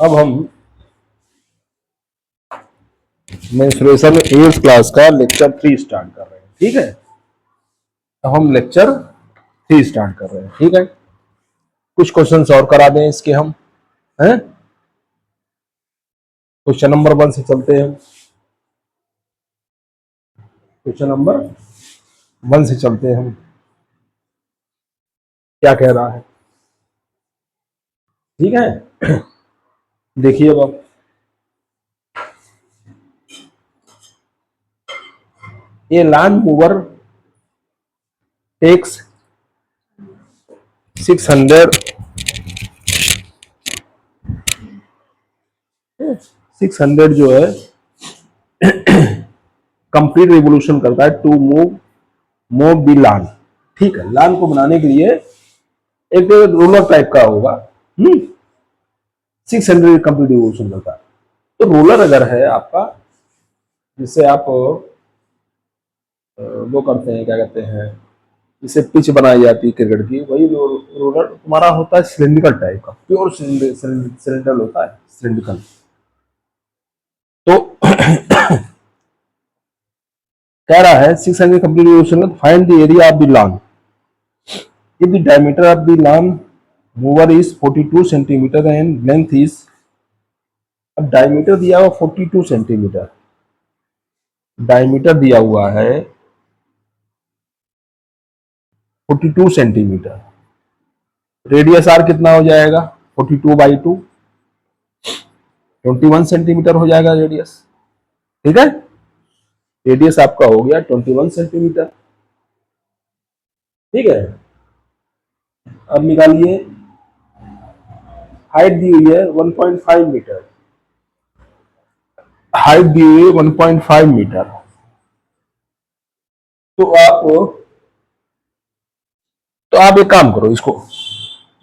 अब हम menstruation 8th class का लेक्चर 3 स्टार्ट कर रहे हैं। ठीक है, अब हम लेक्चर 3 स्टार्ट कर रहे हैं। ठीक है, कुछ क्वेश्चन और करा दें इसके हम, हैं? क्वेश्चन नंबर 1 से चलते हैं। क्वेश्चन नंबर 1 से चलते हैं हम। क्या कह रहा है? ठीक है, देखिए अब ये लैंड मूवर टेक्स 600 जो है कंप्लीट रिवोल्यूशन करता है टू मूव दी लान। ठीक है, लान को बनाने के लिए एक रोलर टाइप का होगा। 600 कंप्लीट रिवोल्यूशन करता है। तो रोलर अगर है आपका, जिससे आप वो करते हैं, क्या कहते हैं, जिसे पिच बनाई जाती है क्रिकेट की, वही रोलर तुम्हारा होता है सिलिंड्रिकल टाइप का, प्योर सिलेंडर होता है, सिलिंड्रिकल। तो कह रहा है 600 complete revolution, find the area of the lawn if the diameter of the lawn mover is 42 centimeter and length is, अब डायमीटर दिया हुआ 42 सेंटीमीटर, डायमीटर दिया हुआ है 42 सेंटीमीटर, रेडियस आर कितना हो जाएगा 42/2, 21 सेंटीमीटर हो जाएगा रेडियस। ठीक है, रेडियस आपका हो गया 21 सेंटीमीटर। ठीक है, अब निकालिए, हाइट दी हुई है 1.5 मीटर, हाइट दी हुई है 1.5 मीटर। तो आप एक काम करो, इसको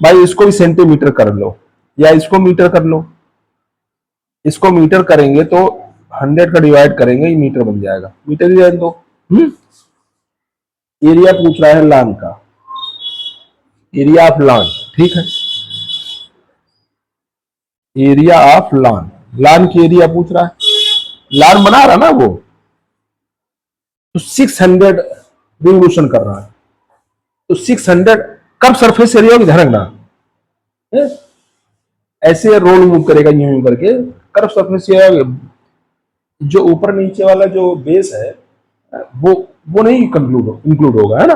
भाई इसको भी सेंटीमीटर कर लो या इसको मीटर कर लो। इसको मीटर करेंगे तो 100 का डिवाइड करेंगे, मीटर बन जाएगा, मीटर ही रहने दो। एरिया पूछ रहा है लान का, एरिया ऑफ लान। ठीक है, एरिया ऑफ लान, लान की एरिया पूछ रहा है, लान बना रहा ना वो, तो 600 रिवोल्यूशन कर रहा है। तो 600 कब सरफेस एरिया की ध्यान रखना, ऐसे रोल मूव करेगा यूं करके, कर्व सरफेस एरिया, जो ऊपर नीचे वाला जो बेस है वो वो नहीं इंक्लूड होगा, है ना।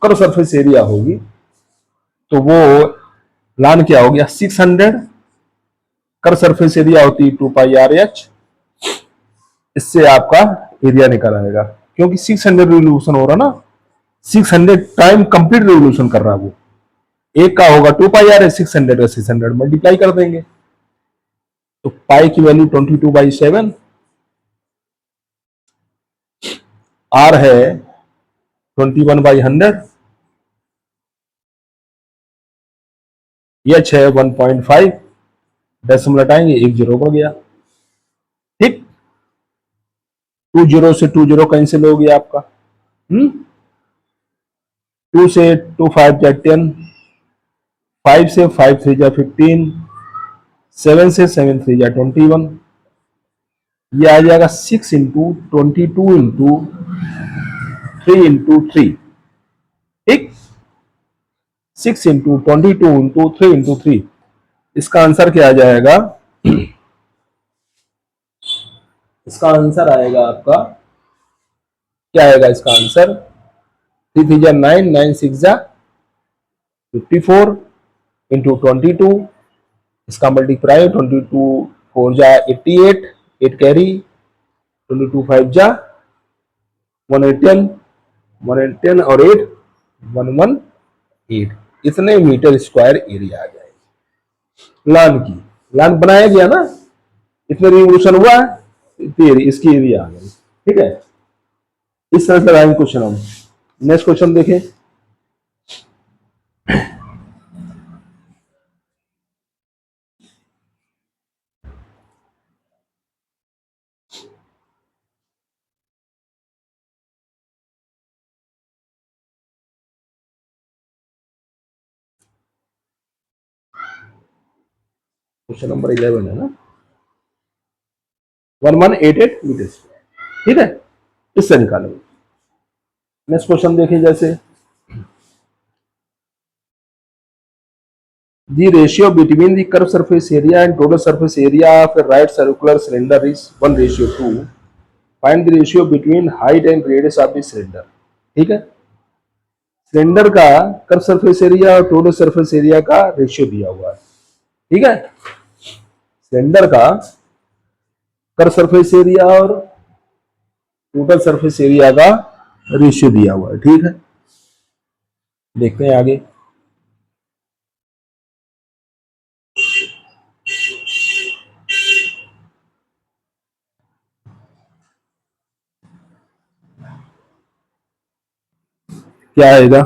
कर्व सरफेस एरिया होगी, तो वो लान क्या हो गया 600, कर्व सरफेस एरिया होती है 2πr/h, इससे आपका एरिया निकल आएगा, क्योंकि 600 रिवोल्यूशन हो रहा ना, 600 टाइम कंप्लीट रिवोल्यूशन कर रहा है वो। एक का होगा 2πr/h, 600 का 600 मल्टीप्लाई कर देंगे, तो पाई की वैल्यू 22/7, आर है 21/100, एच है 1.5, डेसिमल हटाएंगे, एक जीरो बढ़ गया। ठीक, 2 जीरो से 2 जीरो कैंसिल हो गया आपका। 2 से 2 5 जा 10, 5 से 5 3 जा 15, 7 से 7 3 जा 21, ये आ जाएगा 6 इंटू 22 इंटू 3 इंटू 3। ठीक, 6 इंटू 22 इंटू 3 इंटू 3, इसका आंसर क्या आ जाएगा, इसका आंसर आएगा आपका, क्या आएगा इसका आंसर, 3 3 जा 9, 9 6 जा 54 इंटू 22, इसका मल्टीप्लाई 22 4 जा 88, 8 कैरी, 22 5 जा 110, 110 और 8 118, इतने मीटर स्क्वायर एरिया आ जाएगा लान की। लान बनाया गया ना, इतने रिवोल्यूशन हुआ है, इसकी एरिया आ गई। ठीक है, इस तरह से लगाएंगे क्वेश्चन हम। नेक्स्ट क्वेश्चन देखें, क्वेश्चन नंबर 11 है ना, 1188 मीटर। ठीक है, इससे निकालेंगे। नेक्स्ट क्वेश्चन देखिए, जैसे the ratio between the curved surface area and total surface area of a right circular cylinder is 1:2. Find the ratio between height and radius of the cylinder. ठीक है, सिलेंडर का curve surface area और total surface area का ratio दिया हुआ है। ठीक है, सिलेंडर का कर्व सरफेस एरिया और टोटल सरफेस एरिया का रेशियो दिया हुआ है। ठीक है, देखते हैं आगे। क्या आएगा,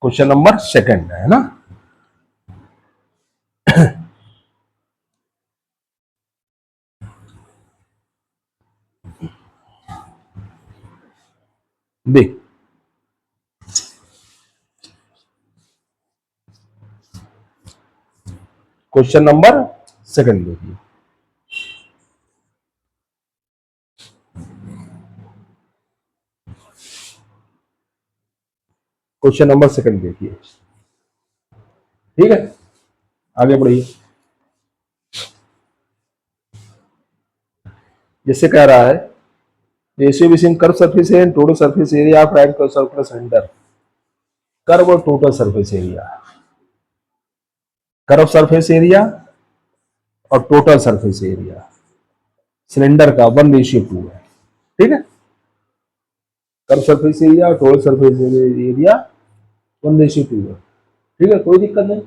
क्वेश्चन नंबर सेकंड है ना। देख, क्वेश्चन नंबर सेकंड देखिए। क्वेश्चन नंबर सेकंड देखिए। ठीक है, आगे बढ़िए। जैसे कह रहा है, ratio between curve surface and total surface area of right circular cylinder. Curve और total surface area, curve surface area और टोटल सरफेस एरिया सिलेंडर का 1:2 है। ठीक है, कर्व सरफेस एरिया और टोटल सरफेस एरिया 1:2 है। ठीक है, कोई दिक्कत नहीं,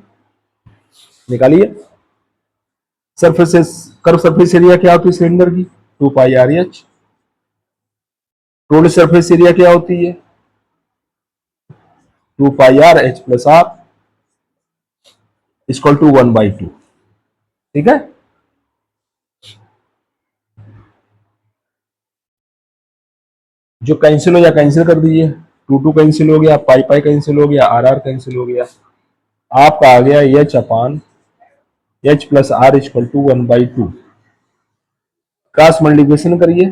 निकालिए। सरफेस कर्व सरफेस एरिया क्या होती है सिलेंडर की, 2πRH। टोटल सरफेस एरिया क्या होती है, 2πRH plus R equal to 1/2। ठीक है, जो कैंसिल हो जाए कैंसिल कर दीजिए, 2 कैंसिल हो गया, पाई पाई कैंसिल हो गया, RR कैंसिल हो गया, आपका आ गया H plus R equal to 1/2। Cross multiplication करिए,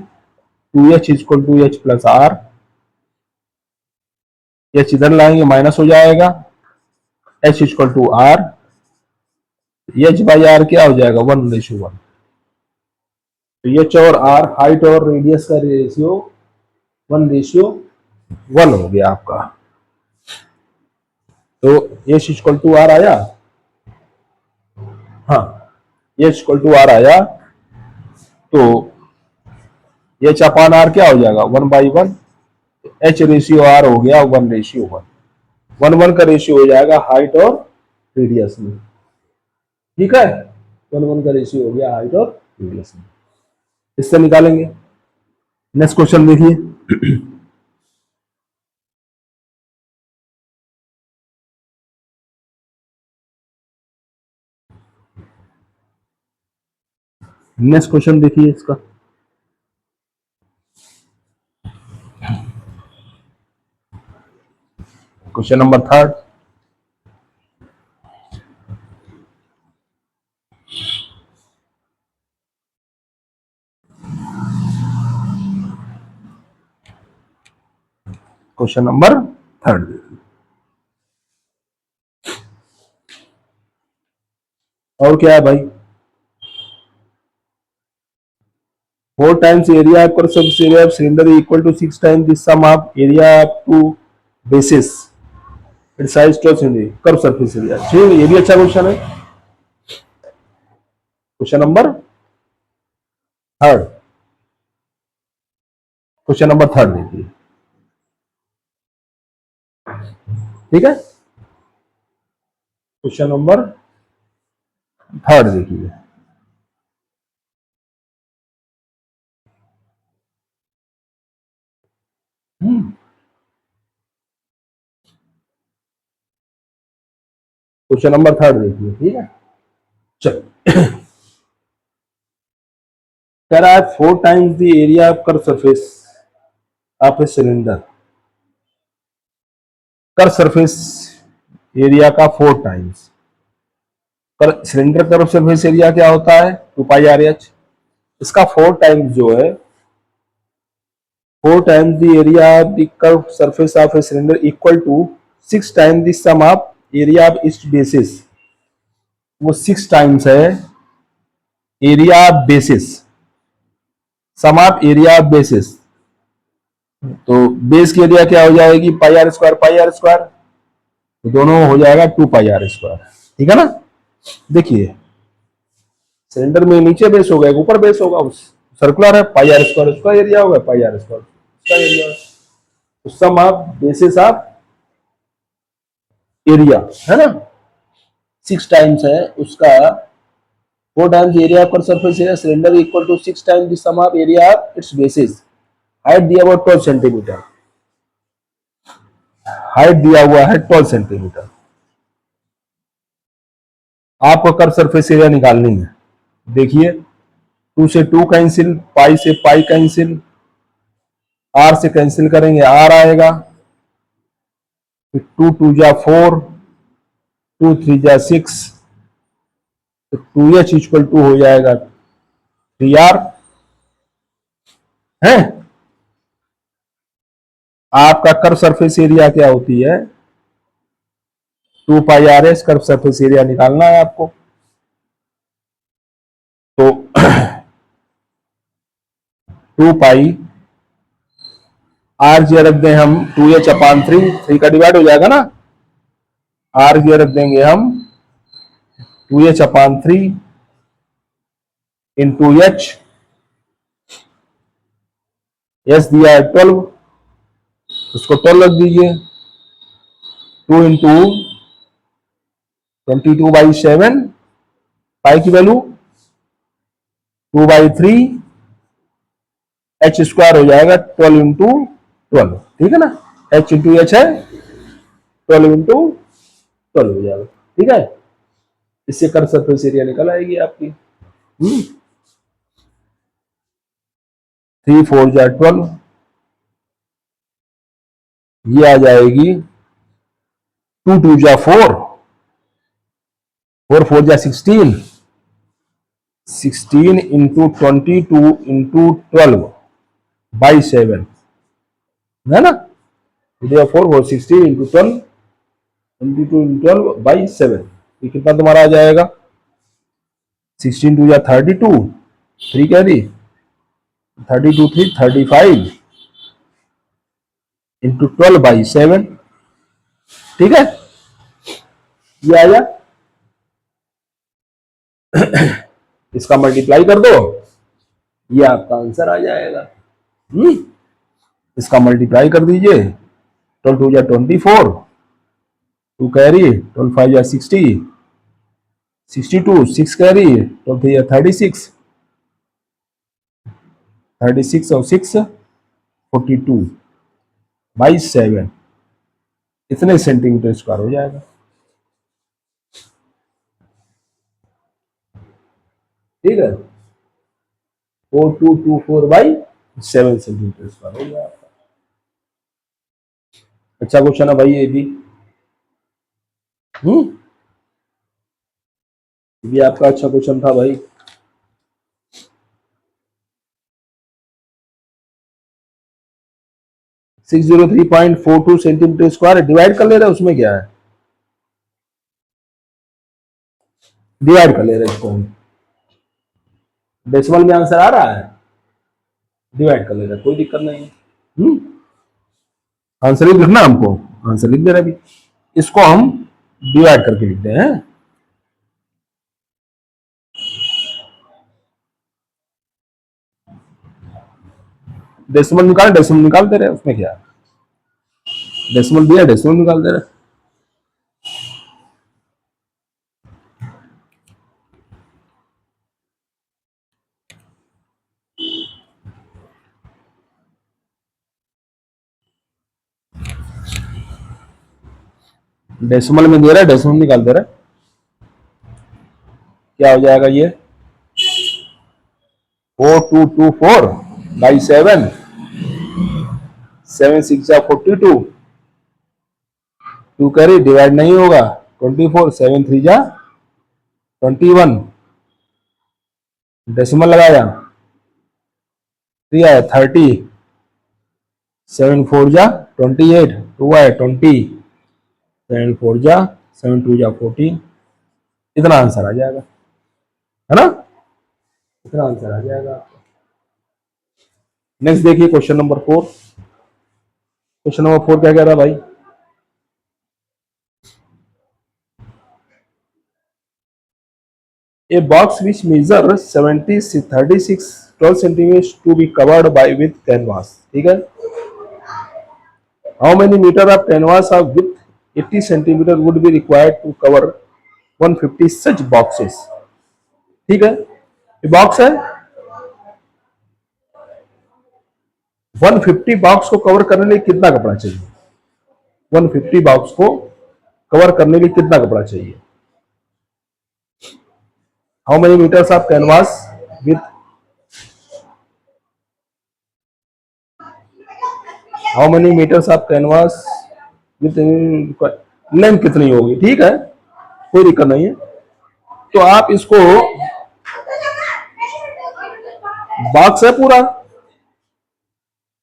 2H equal to H plus R, H इधर लाएंगे माइनस हो जाएगा, H equal to R, H by R क्या हो जाएगा 1:1। तो H और R हाइट और रेडियस का रेशियो 1:1 हो गया आपका। तो H इक्वल टू R आया, हाँ H इक्वल टू R आया, तो H अपान R क्या हो जाएगा 1/1, H रेशियो R हो गया 1:1। 1:1 का रेशियो हो जाएगा हाइट और रेडियस में। ठीक है, 1:1 का रेशियो हो गया हाइट और रेडियस में, इससे निकालेंगे। नेक्स्ट क्वेश्चन देखिए। नेक्स्ट क्वेश्चन देखिए इसका। Question number third. Question number third, और क्या है भाई, 4 times area of surface area of cylinder equal to 6 times the sum of area of two bases its size to curve surface area। ठीक, ये भी अच्छा क्वेश्चन है। Question number third, question number third देखिए। ठीक है, क्वेश्चन नंबर थर्ड देखिए। Question number third देखिए। ठीक है, चल कह रहा है 4 times the area of curve surface of a cylinder। Curve surface area का 4 times. Cylinder curve surface area क्या होता है? 2πRH। इसका 4 टाइम्स जो है, 4 times the area of the curved surface of a cylinder equal to 6 times the sum of area of its bases। वो 6 times है area of basis, sum of area of basis. तो base की area क्या हो जाएगी? πr² πr², तो दोनों हो जाएगा 2πr²। ठीक है ना? देखिए सिलेंडर में नीचे बेस होगा, ऊपर बेस होगा, उस सर्कुलर है, πr² उसका एरिया होगा, πr² उसका एरिया होगा। तो sum of basis of area है ना, 6 टाइम्स है उसका। 4 times area of surface area cylinder equal to 6 times the sum of area of its basis. Height दिया हुआ 12 सेंटीमीटर, हाइट दिया हुआ है 12 सेंटीमीटर। आपको कर्व सरफेस एरिया निकालनी है। देखिए 2 से 2 कैंसिल, पाई से पाई कैंसिल, आर से कैंसिल करेंगे आर आएगा, 2 2 जा 4, 2 3 जा 6, तो 2h इक्वल टू हो जाएगा 3r है। आपका कर्व सरफेस एरिया क्या होती है? 2πRS कर्व सरफेस एरिया निकालना है आपको। तो 2π आर जे रख दें हम 2h/3, 3 का डिवाइड हो जाएगा ना, आर जे रख देंगे हम 2h/3 इंटू एच, एस दिया है 12, उसको 12 रख दीजिए, 2 इंटू 22/7, पाई की वैल्यू 2/3, h² हो जाएगा 12 इंटू 12। ठीक है ना, h इंटू एच है 12 इंटू 12 हो जाएगा। ठीक है, इससे कर्व सरफेस एरिया निकल आएगी आपकी। 3 4 जा 12, ये आ जाएगी 2 2 जा 4, 4 4 जा 16, 16 इंटू 22 इंटू 12/7 है ना, 4 4 16 इंटू 12 22 इंटू 12/7, ये कितना तुम्हारा आ जाएगा? 16 2 जा 32, 3 कैरी, 32 3 35 इंटू 12/7। ठीक है, ये आया, इसका मल्टीप्लाई कर दो, ये आपका आंसर आ जाएगा। इसका मल्टीप्लाई कर दीजिए, 12 2 जा 24, 2 कैरी, 12 5 जा 60, 62, 6 कैरी, 12 3 जा 36, 36 और 6 42/7, इतने सेंटीमीटर स्क्वायर हो जाएगा। ठीक है, 4224/7 सेंटीमीटर स्क्वायर हो गया आपका। अच्छा क्वेश्चन है भाई ये भी। ये आपका अच्छा क्वेश्चन था भाई। सिक्स 603.42 सेंटीमीटर स्क्वायर डिवाइड कर ले रहे हैं, उसमें क्या है? डिवाइड कर ले रहे हैं इसको हम, डेसिमल में आंसर आ रहा है, डिवाइड कर ले रहे हैं, कोई दिक्कत नहीं है। आंसर लिख लिखना हमको, आंसर लिख दे रहे अभी, इसको हम डिवाइड करके लिखते हैं। डेसिमल निकाल, डेसिमल निकाल दे रहे हैं, उसमें क्या है? डेसिमल दिया, डेसिमल निकाल दे रहे। डेसिमल में दे रहा है, डेसिमल निकाल दे रहा है, क्या हो जाएगा ये? 4224/7, 7 6 जा 42, टू कैरी डिवाइड नहीं होगा, 24, 7 3 जा 21, डेसिमल लगाया 3 आया 30, 7 4 जा 28, 2 आया 20, 7 4 जा 7 2 जा 14, इतना आंसर आ जाएगा, है ना, इतना आंसर आ जाएगा। नेक्स्ट देखिए क्वेश्चन नंबर 4। क्वेश्चन नंबर 4 क्या कह रहा है भाई, a box which measures 70 36 12 centimeters to be covered by with canvas, ठीक है। how many meter of canvas of width 80 centimeter would be required to cover 150 such boxes, ठीक है। ये बॉक्स है, 150 बॉक्स को कवर करने के लिए कितना कपड़ा चाहिए, 150 बॉक्स को कवर करने के लिए कितना कपड़ा चाहिए। How many metres of canvas with, how many metres of canvas with, length कितनी होगी, ठीक है, कोई दिक्कत नहीं है। तो आप इसको, बॉक्स है पूरा,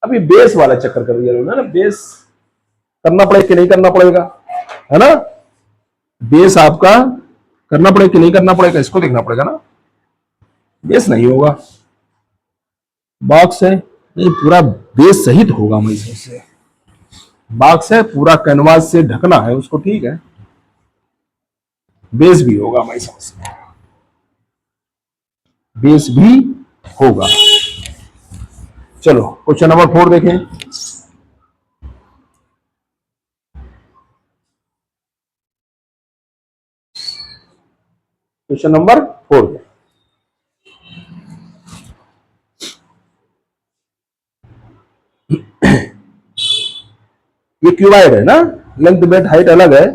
अभी बेस वाला चक्कर कर दिया ना, बेस करना पड़ेगा कि नहीं करना पड़ेगा, है ना, बेस आपका करना पड़ेगा कि नहीं करना पड़ेगा, इसको देखना पड़ेगा ना, बेस नहीं होगा, बॉक्स है नहीं, पूरा बेस सहित होगा हमेशा से, बॉक्स है पूरा कैनवास से ढकना है उसको, ठीक है, बेस भी होगा हमेशा से, बेस भी होगा। चलो क्वेश्चन नंबर 4 देखें। क्वेश्चन नंबर 4, ये क्यूबाइड है ना, लेंथ ब्रेथ हाइट अलग है,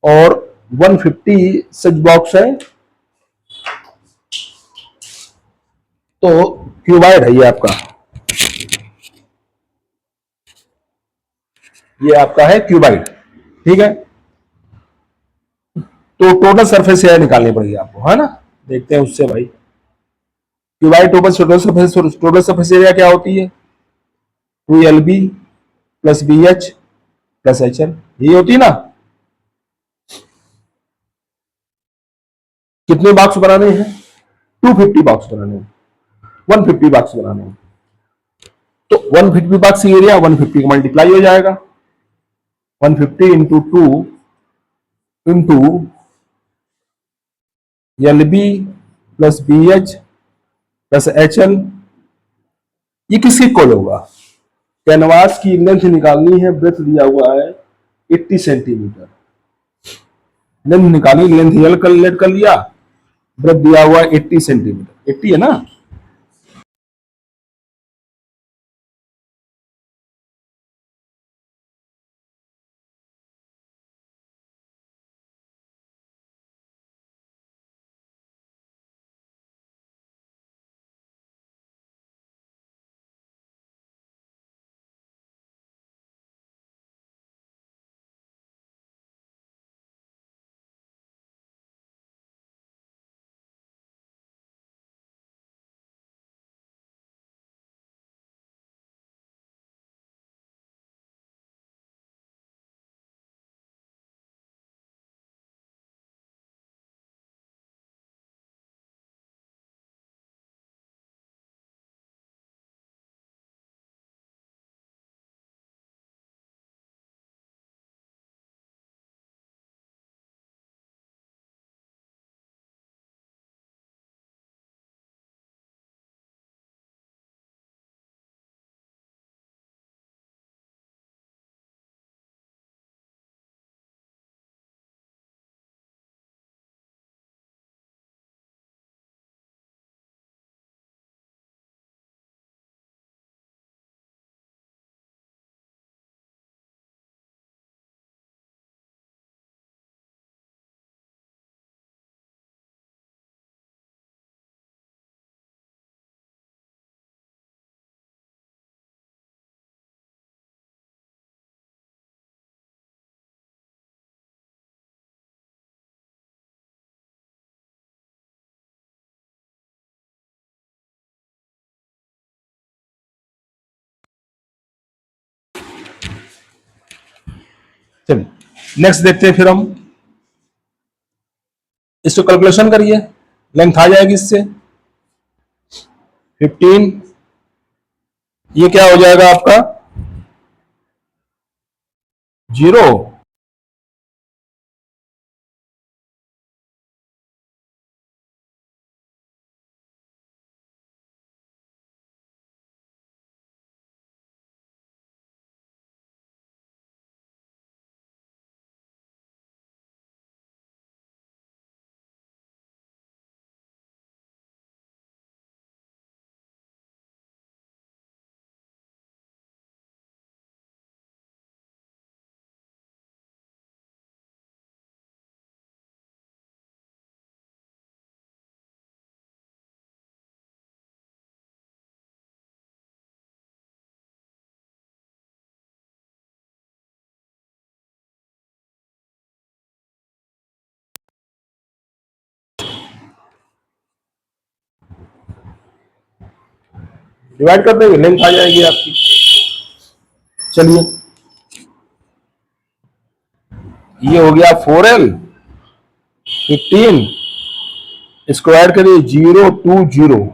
और 150 सच बॉक्स है, तो क्यूबाइड है ये आपका, ये आपका है क्यूबाइड, ठीक है। तो टोटल सरफेस एरिया निकालनी पड़ेगी आपको, है ना, देखते हैं उससे भाई, क्यूबाइड टोटल सरफेस एरिया क्या होती है, 2LB plus BH plus HL, यही होती है ना। कितने बॉक्स बनाने हैं, 250 बॉक्स बनाने हैं, 150 बॉक्स बनाने हैं, तो 150 बॉक्स एरिया 150 का मल्टीप्लाई हो जाएगा, 150 into 2 into LB plus BH plus HL, ये किसके इक्वल होगा, कैनवास की लेंथ निकालनी है, ब्रेथ दिया हुआ है 80 सेंटीमीटर, लेंथ निकाली, लेंथ एल कैलकुलेट कर लिया, ब्रेथ दिया हुआ है 80 सेंटीमीटर, 80 है ना। चलिए नेक्स्ट देखते हैं फिर हम इसको कैलकुलेशन करिए, लेंथ आ जाएगी इससे 15, ये क्या हो जाएगा आपका 0, डिवाइड कर देंगे लेंथ आ जाएगी आपकी। चलिए ये हो गया 4L 15, इसको ऐड करिए 020,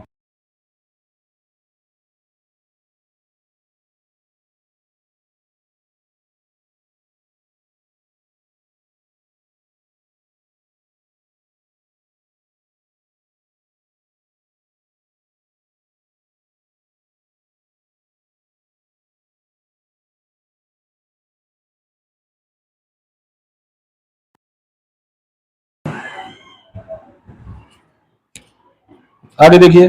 आगे देखिए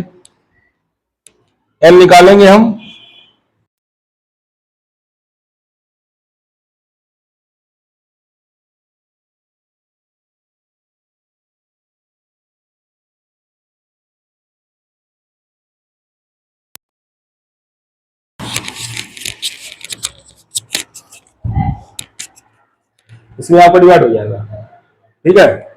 एल निकालेंगे हम, इसमें आपका डिवाइड हो जाएगा, ठीक है।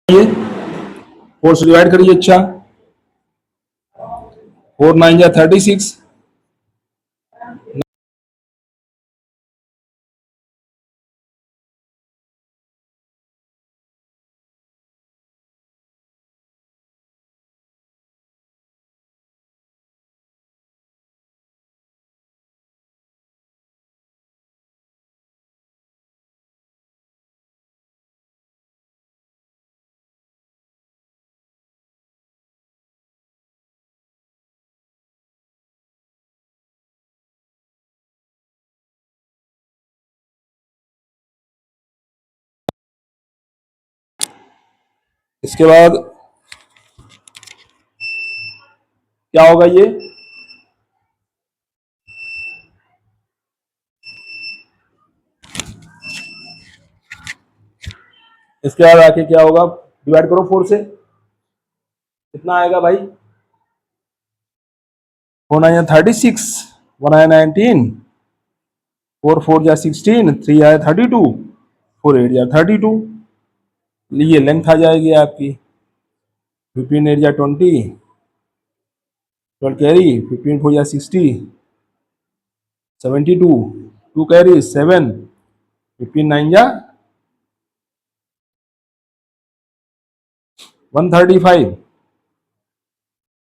ये 4 से डिवाइड करिए, अच्छा 4 9 जा 36, इसके बाद क्या होगा ये, इसके बाद आके क्या होगा, डिवाइड करो 4 से, कितना आएगा भाई 4 9 36, 1 आया 19, 4 4 जा 16, 3 आया 32, 4 8 जा 32, ये लेंथ आ जाएगी आपकी 15 8 जा 20, 12 कैरी, 15 4 जा 60, 72, 2 कैरी 7, 15 9 जा 135,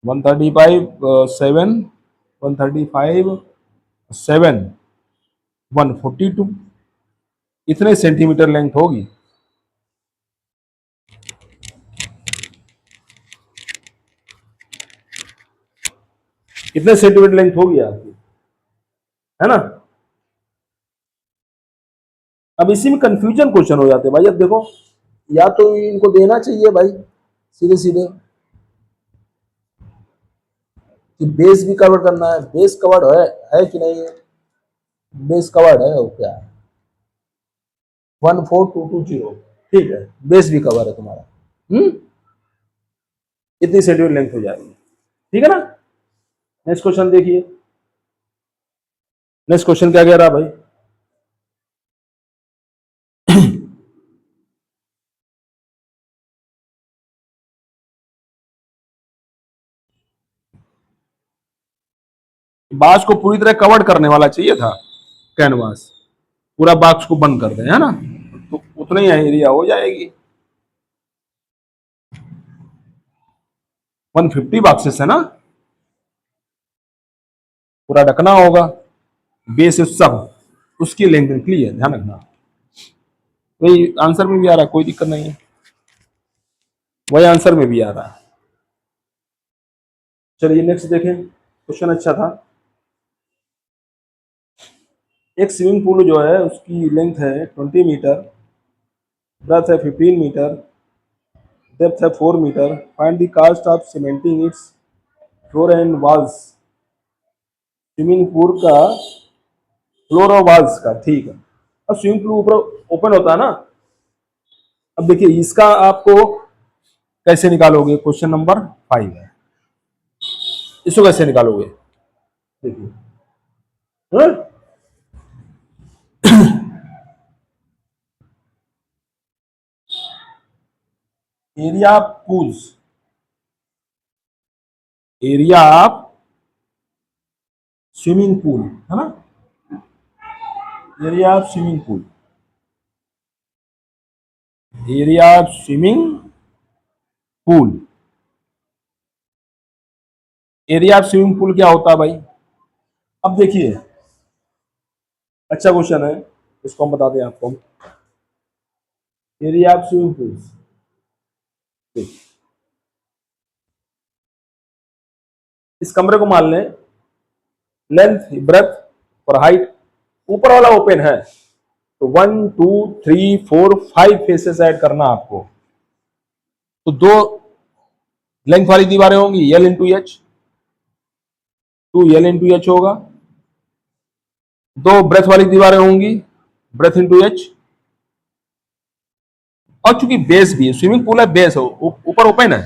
135 7, 135 7, 142, इतने सेंटीमीटर लेंथ होगी। कितने सेंटीमीटर लेंथ होगी आपकी, है ना। अब इसी में कंफ्यूजन क्वेश्चन हो जाते हैं भाई। अब देखो, या तो इनको देना चाहिए भाई सीधे सीधे कि बेस भी कवर करना है, बेस कवर्ड है कि नहीं है, बेस कवर्ड है और क्या है 14220, ठीक है, बेस भी कवर है तुम्हारा। इतनी सेंटीमीटर लेंथ हो जाएगी, ठीक है ना। नेक्स्ट क्वेश्चन देखिए, नेक्स्ट क्वेश्चन क्या कह रहा भाई, बाक्स को पूरी तरह कवर्ड करने वाला चाहिए था कैनवास, पूरा बाक्स को बंद कर दें, है ना, तो उतना ही एरिया हो जाएगी। 150 बॉक्सेस है ना, पूरा ढकना होगा, बेस सब उसकी लेंथ निकली है, ध्यान रखना। वही आंसर में भी आ रहा है, कोई दिक्कत नहीं है, वही आंसर में भी आ रहा है। चलिए नेक्स्ट देखें, क्वेश्चन अच्छा था। एक स्विमिंग पूल जो है उसकी लेंथ है 20 मीटर, ब्रेथ है 15 मीटर, डेप्थ है 4 metre, find the cost of cementing its floor and walls. Swimming pool का फ्लोर और वॉल्स का, ठीक है। अब स्विमिंग पूल ऊपर ओपन होता है ना, अब देखिए इसका आपको कैसे निकालोगे, क्वेश्चन नंबर 5 है, इसको कैसे निकालोगे देखिए। हाँ? Area pools, area of swimming pool, है ना, area of swimming pool, area of swimming pool, area of swimming pool क्या होता है भाई। अब देखिए अच्छा क्वेश्चन है, इसको हम बताते हैं आपको। एरिया ऑफ स्विमिंग पूल, इस कमरे को मान लें, लेंथ ब्रेथ और हाइट, ऊपर वाला ओपन है, तो 1 2 3 4 5 फेसेस ऐड करना आपको, तो दो लेंथ वाली दीवारें होंगी L into H, 2 L into H होगा, दो ब्रेथ वाली दीवारें होंगी ब्रेथ इंटू एच, और चूंकि बेस भी है, स्विमिंग पूल है, बेस हो ऊपर ओपन है,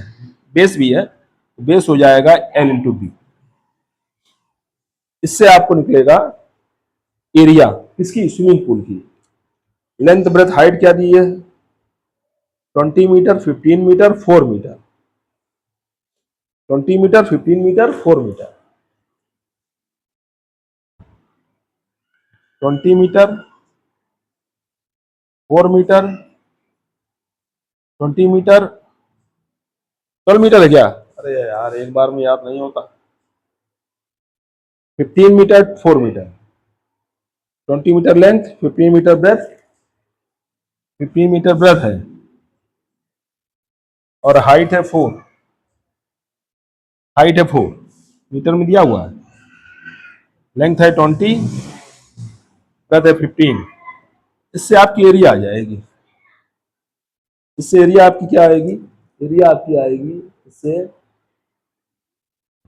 बेस भी है, बेस हो जाएगा एल इंटू बी। इससे आपको निकलेगा एरिया किसकी, स्विमिंग पूल की। लेंथ ब्रेथ हाइट क्या दी है, 20 metre, 15 metre, 4 metre, 20 metre, 15 metre, 4 metre, 20 metre, 4 metre, 20 metre, 12 metre है क्या, अरे यार एक बार में याद नहीं होता। 15 metre, 4 metre, 20 metre length, 15 metre breadth, 15 metre breadth है, और हाइट है 4, हाइट है 4 मीटर में दिया हुआ है, लेंथ है 20, ब्रेथ है 15। इससे आपकी एरिया आ जाएगी, इससे एरिया आपकी क्या आएगी, एरिया आपकी आएगी इससे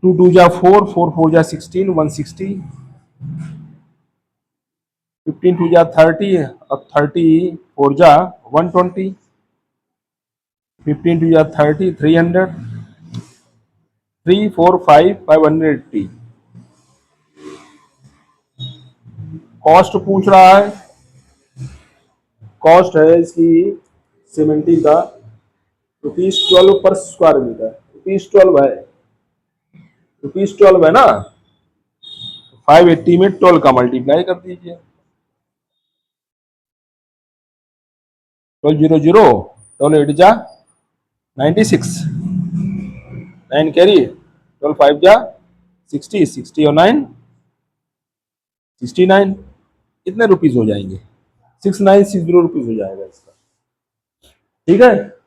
2 2 जा 4, 4 4 जा 16, 160, 15 2 जा 30, और 30 4 जा 120, 15 2 जा 30, 300, 3 4 5 580। कॉस्ट पूछ रहा है, कॉस्ट है इसकी सीमेंटिंग का ₹12 पर स्क्वायर मीटर, ₹12 है, ₹12 है ना, 580 में 12 का मल्टीप्लाई कर दीजिए, 12 0 0, 12 8 जा 96, 9 कैरी, 12 5 जा 60, 60 और 9 69, कितने रुपीज हो जाएंगे, 6960 रुपीज हो जाएगा इसका, ठीक है,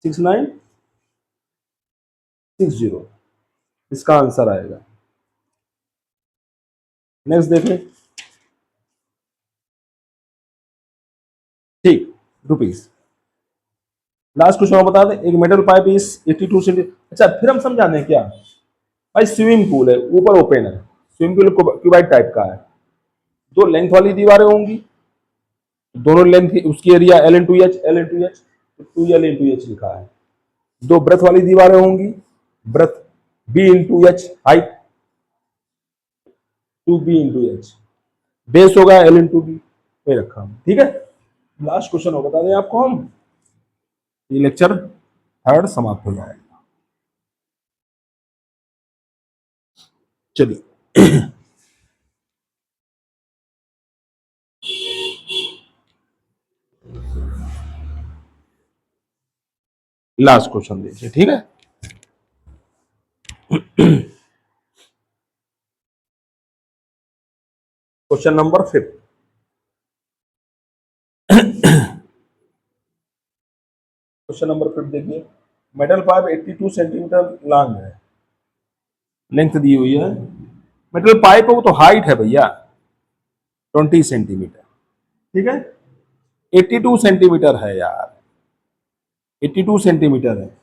6960 इसका आंसर आएगा। नेक्स्ट देखें, ठीक, रुपीज। लास्ट क्वेश्चन बता दें, एक मेटल पाइप इज 82 सेंटीमीटर। अच्छा फिर हम समझा दें क्या भाई, स्विमिंग पूल है, ऊपर ओपन है, स्विमिंग पूल क्यूबाइड टाइप का है, दो लेंथ वाली दीवारें होंगी, दोनों लेंथ उसकी area L into H, L into H, 2 L into H लिखा है, दो ब्रेथ वाली दीवारें होंगी, breadth B into H, height 2 B into H, base होगा एल इंटू बी, वही रखा हम, ठीक है। लास्ट क्वेश्चन हो बता दें आपको हम, ये लेक्चर 3 समाप्त हो जाएगा। चलिए लास्ट क्वेश्चन देखिए, ठीक है। Question number 5। क्वेश्चन नंबर 5 देखिए, मेटल पाइप 82 सेंटीमीटर लॉन्ग है, लेंथ दी हुई है। मेटल पाइप वो तो हाइट है भैया 20 सेंटीमीटर, ठीक है। 82 सेंटीमीटर है यार, 82 सेंटीमीटर है।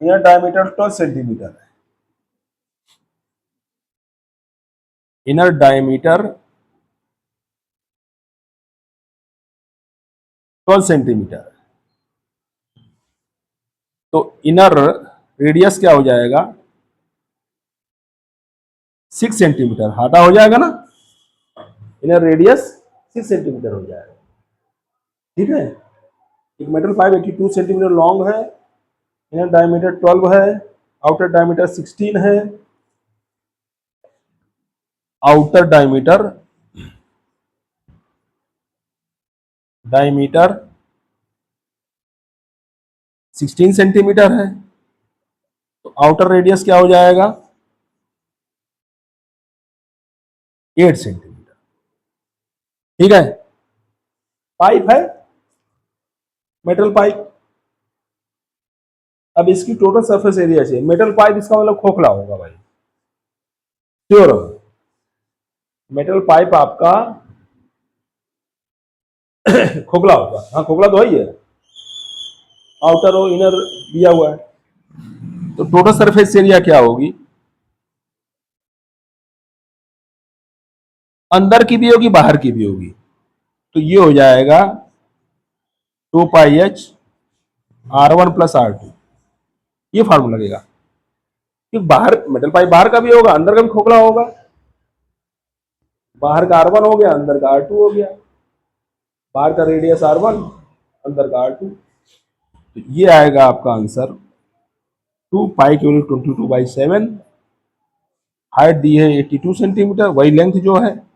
यह डायमीटर 12 सेंटीमीटर है, इनर डायमीटर 12 सेंटीमीटर है, तो इनर रेडियस क्या हो जाएगा 6 सेंटीमीटर, हाटा हो जाएगा ना, इनर रेडियस 6 सेंटीमीटर हो जाएगा, ठीक है। एक मेटल पाइप 82 सेंटीमीटर लॉन्ग है, इनर डायमीटर 12 है, आउटर डायमीटर 16 है, आउटर डायमीटर 16 सेंटीमीटर है, तो आउटर रेडियस क्या हो जाएगा 8 सेंटीमीटर, ठीक है। पाइप है, मेटल पाइप। अब इसकी टोटल सरफेस एरिया चाहिए। मेटल पाइप इसका मतलब खोखला होगा भाई, श्योर हो। मेटल पाइप आपका खोखला होगा, हाँ खोखला तो है, आउटर और इनर दिया हुआ है, तो टोटल सरफेस एरिया क्या होगी, अंदर की भी होगी बाहर की भी होगी, तो ये हो जाएगा 2πh r1 + r2, ये फार्मूला लगेगा। क्योंकि बाहर मेटल पाइप बाहर का भी होगा, अंदर का भी खोखला होगा, बाहर का r1 हो गया, अंदर का r2 हो गया, बाहर का रेडियस r1, अंदर का r2, तो ये आएगा आपका आंसर 2π = 22/7। हाइट दी है 82 सेंटीमीटर, वही लेंथ जो है,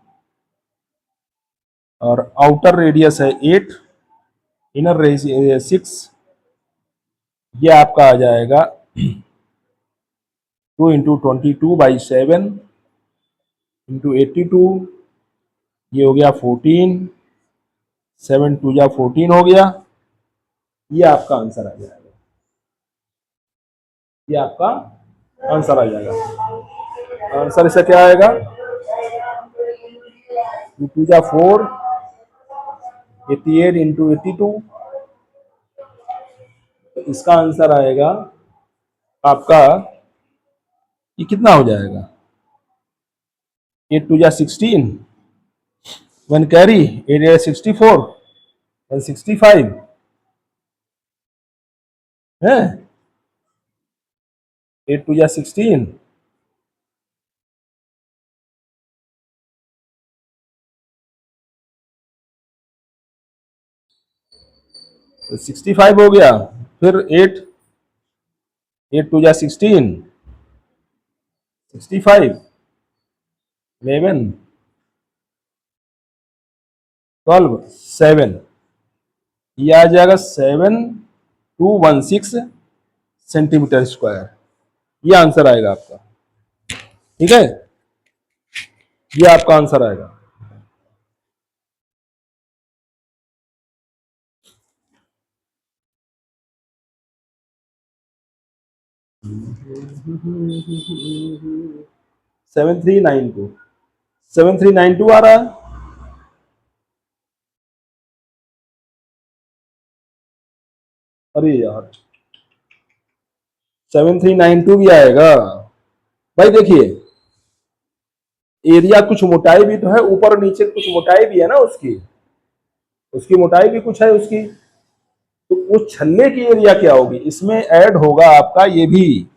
और आउटर रेडियस है 8, इनर रेडियस 6, ये आपका आ जाएगा 2 × 22/7 × 82, ये हो गया 14, 7 × 2 = 14 हो गया, ये आपका आंसर आ जाएगा, ये आपका आंसर आ जाएगा। आंसर इसका क्या आएगा 2 × 2 = 4, 88 × 82, तो इसका आंसर आएगा आपका, ये कितना हो जाएगा 8 × 2 = 16, 1 कैरी 8 × 64, 165 है, 8 × 2 = 16, तो 65 हो गया, फिर 8 × 2 = 16, 65, 11, 12, 7, ये आ जाएगा 7216 सेंटीमीटर स्क्वायर, ये आंसर आएगा आपका, ठीक है, ये आपका आंसर आएगा। सेवन थ्री नाइन टू 7392 आ रहा है, अरे यार 7392 भी आएगा भाई। देखिए एरिया कुछ मोटाई भी तो है, ऊपर और नीचे कुछ मोटाई भी है ना, उसकी उसकी मोटाई भी कुछ है उसकी, तो उस छल्ले की एरिया क्या होगी, इसमें ऐड होगा आपका ये भी,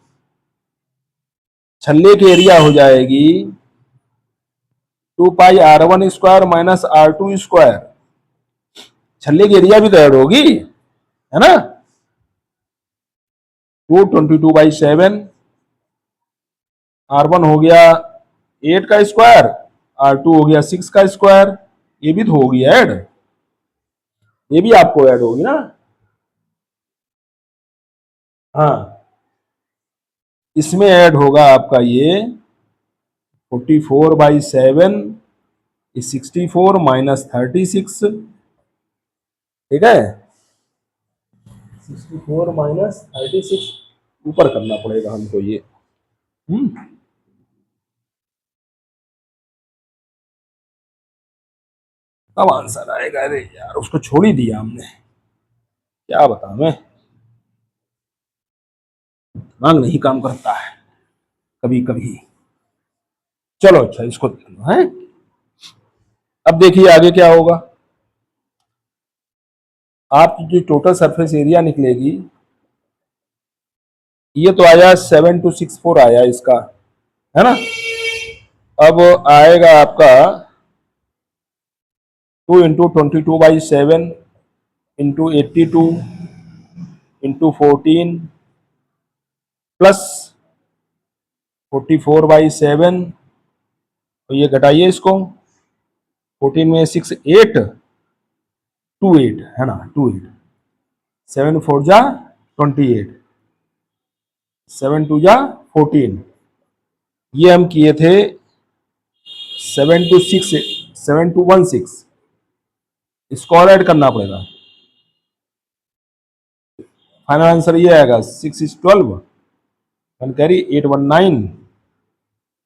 छल्ले की एरिया हो जाएगी 2πr1² - r2², छल्ले की एरिया भी तो ऐड होगी, है ना। 222/7 R1 हो गया 8 का स्क्वायर, R2 हो गया 6 का स्क्वायर, ये भी तो होगी ऐड, ये भी आपको ऐड होगी ना। हाँ, इसमें ऐड होगा आपका ये 44/7, 64 माइनस 36, ठीक है, 64 माइनस 36 ऊपर करना पड़ेगा हमको ये। अब आंसर आएगा। अरे यार उसको छोड़ ही दिया हमने, क्या बताऊं मैं, दिमाग नहीं काम करता है कभी कभी। चलो अच्छा इसको देख लो है। अब देखिए आगे क्या होगा। आपकी जो टोटल सरफेस एरिया निकलेगी, ये तो आया 7264 आया इसका, है ना। अब आएगा आपका 2 × 22/7 × 82 × 14 प्लस 44/7, तो ये घटाइए इसको, 14 में 6 8 2 8 है ना, 2 8, 7 4 जा 28, 7 2 जा 14, ये हम किए थे 7216, इसको और ऐड करना पड़ेगा। फाइनल आंसर ये आएगा 6 is 12 one carry 819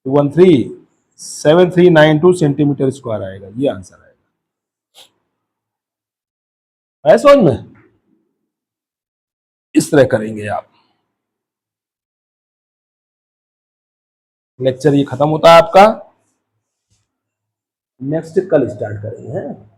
213 7392 centimetre square आएगा, ये आंसर आएगा। है समझ में, इस तरह करेंगे आप। लेक्चर ये खत्म होता है आपका, नेक्स्ट कल स्टार्ट करेंगे हैं।